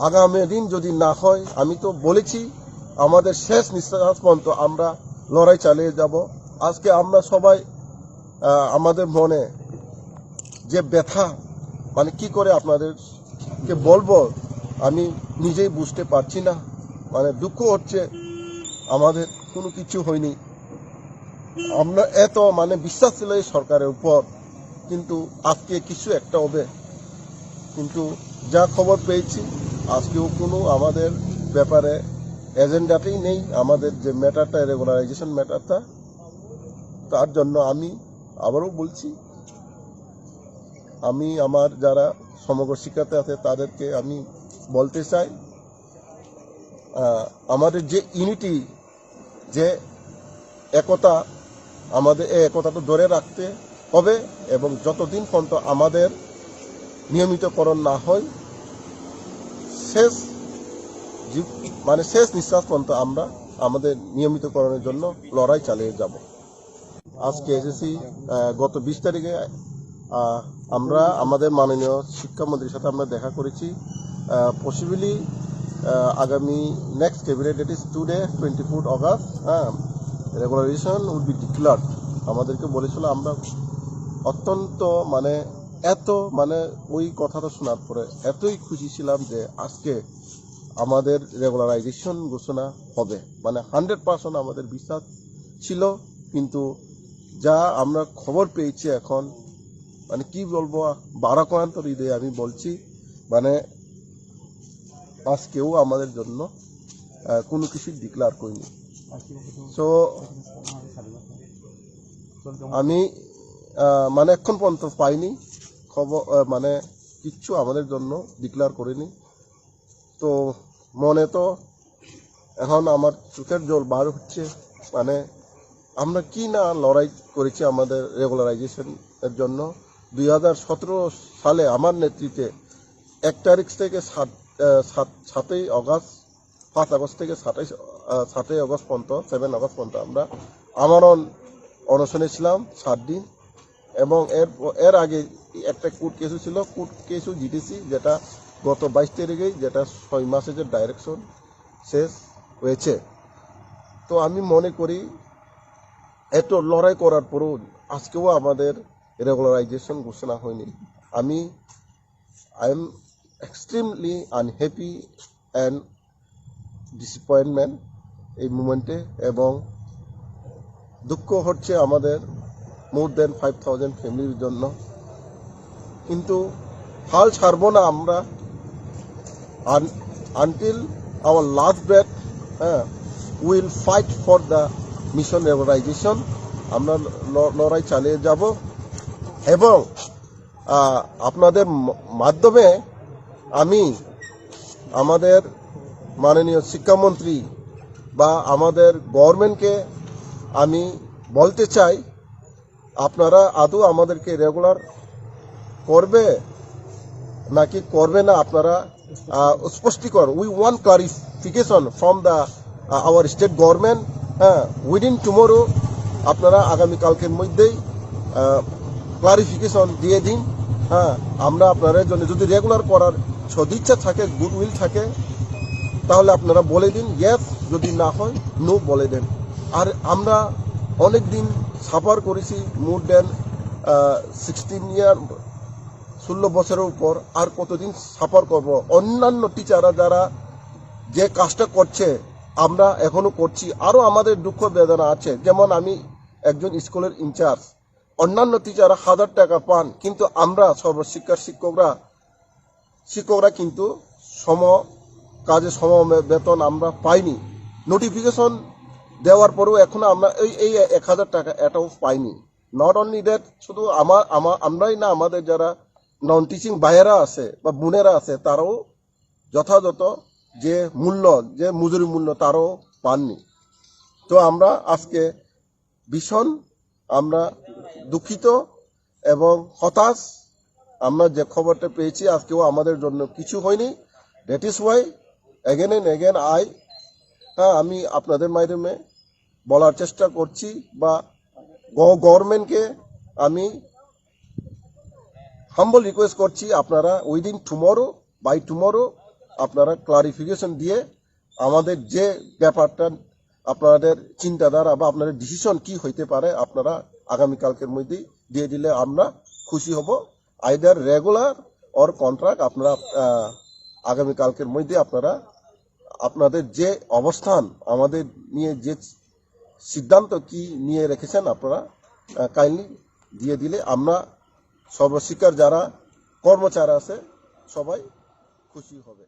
আগামী দিন যদি না হয়, আমি তো বলেছি আমাদের শেষ নিঃশ্বাস পর্যন্ত আমরা লড়াই চালিয়ে যাব। আজকে আমরা সবাই আমাদের মনে যে ব্যথা, মানে কি করে আপনাদেরকে বলবো আমি নিজেই বুঝতে পারছি না। মানে দুঃখ হচ্ছে, আমাদের কোনো কিছু হয়নি। আমরা এত বিশ্বাস ছিল এই সরকারের উপর, কিন্তু আজকে কিছু একটা হবে। কিন্তু যা খবর পেয়েছি, আজকেও কোনো আমাদের ব্যাপারে এজেন্ডাতেই নেই আমাদের যে ম্যাটারটা, রেগুলারাইজেশন ম্যাটারটা। তার জন্য আমি আবারও বলছি, আমি আমার যারা সমগ্র শিক্ষার্থী আছে তাদেরকে আমি বলতে চাই, আমাদের যে ইউনিটি, যে একতা, আমাদের এই একতাটা ধরে রাখতে হবে। এবং যতদিন পর্যন্ত আমাদের নিয়মিতকরণ না হয়, শেষ নিঃশ্বাস পর্যন্ত আমরা আমাদের নিয়মিতকরণের জন্য লড়াই চালিয়ে যাব। আজকে এসেছি গত 20 তারিখে আমরা আমাদের মাননীয় শিক্ষামন্ত্রীর সাথে আমরা দেখা করেছি। পসিবলি আগামী next cabinet, it is today 24 August, regularisation would be declared. আমাদেরকে বলেছিল, আমরা অত্যন্ত ওই কথাটা শোনার পরে এতই খুশি ছিলাম যে আজকে আমাদের রেগুলারাইজেশন ঘোষণা হবে। 100% আমাদের বিশ্বাস ছিল। কিন্তু যা আমরা খবর পেয়েছি এখন, কি বলবো, বারাক্রান্ত হৃদয়ে আমি বলছি, আজকেও আমাদের জন্য কোনো কিছু ডিক্লার করিনি। সো আমি এখন পর্যন্ত পাইনি খবর, কিচ্ছু আমাদের জন্য ডিক্লার করিনি। তো মনে তো এখন আমার চোখের জল বার হচ্ছে। আমরা কি না লড়াই করেছি আমাদের রেগুলারাইজেশনের জন্য। 2017 সালে আমার নেতৃত্বে 1 তারিখ থেকে 7ই আগস্ট, 5 আগস্ট থেকে 7ই আগস্ট পর্যন্ত, 7 আগস্ট পর্যন্ত আমরা আমরণ অনশনে ছিলাম 7 দিন। এবং এর আগে একটা কোর্ট কেসও ছিল, কোর্ট কেসও জিতেছি, যেটা গত 22 তারিখেই, যেটা 6 মাসের যে ডাইরেকশন শেষ হয়েছে। তো আমি মনে করি এত লড়াই করার পরও আজকেও আমাদের রেগুলারাইজেশন ঘোষণা হয়নি। I am extremely unhappy and disappointment এই মুমেন্টে। এবং দুঃখ হচ্ছে আমাদের মোর দেন 5,000 ফ্যামিলির জন্য। কিন্তু হাল ছাড়বো না আমরা, until our last breath. Will fight for the mission regularisation. আমরা লড়াই চালিয়ে যাব। এবং আপনাদের মাধ্যমে আমি আমাদের মাননীয় শিক্ষামন্ত্রী বা আমাদের গভর্নমেন্টকে আমি বলতে চাই, আপনারা আদৌ আমাদেরকে রেগুলার করবে নাকি করবে না, আপনারা স্পষ্টীকরণ, we want clarification from the our state government. Within tomorrow আপনারা আগামীকালকের মধ্যেই ক্লারিফিকেশন দিয়ে দিন। আমরা আপনাদের জন্য, যদি রেগুলার করার সদিচ্ছা থাকে, গুডউইল থাকে, তাহলে আপনারা বলে দিন ইয়েস, যদি না হয় নো বলে দেন। আর আমরা অনেক দিন সাফার করেছি, মোর দেন 16 ইয়ার, 16 বছরের উপর। আর কতদিন সাফার করব? অন্যান্য টিচাররা যারা যে কাজটা করছে, আমরা এখনো করছি। আরও আমাদের দুঃখ বেদনা আছে। যেমন আমি একজন স্কুলের ইনচার্জ, অন্যান্য টিচাররা 1000 টাকা পান, কিন্তু আমরা সর্বশিক্ষার শিক্ষকরা কিন্তু কাজে সম বেতন আমরা পাইনি। নোটিফিকেশন দেওয়ার পরেও এখনো আমরা এই 1000 টাকা এটাও পাইনি। নট অনলি দ্যাট, শুধু আমরাই না, আমাদের যারা নন টিচিং ভাইয়েরা আছে বা বোনেরা আছে, তারাও যথাযথ যে মজুরি মূল্য তারাও পাননি। তো আমরা আজকে ভীষণ আমরা দুঃখিত এবং হতাশ। আমরা যে খবরটা পেয়েছি, আজকেও আমাদের জন্য কিছু হয়নি। That is Y again and again আমি আপনাদের মাধ্যমে বলার চেষ্টা করছি, বা গভর্নমেন্টকে আমি হাম্বল রিকোয়েস্ট করছি, আপনারা উইদিন টুমোরো, বাই টুমোরো আপনারা ক্লারিফিকেশন দিয়ে আমাদের যে ব্যাপারটা আপনাদের চিন্তাধারা বা আপনাদের ডিসিশন কি হইতে পারে আপনারা আগামীকালকের মধ্যেই দিয়ে দিলে আমরা খুশি হব। আইদার রেগুলার অর কন্ট্রাক্ট আপনারা আগামীকালকের মধ্যে আপনারা আপনাদের যে অবস্থান আমাদের নিয়ে যে সিদ্ধান্ত কি নিয়ে রেখেছেন আপনারা কাইন্ডলি দিয়ে দিলে আমরা সর্বশিক্ষার যারা কর্মচারী আছে সবাই খুশি হবে।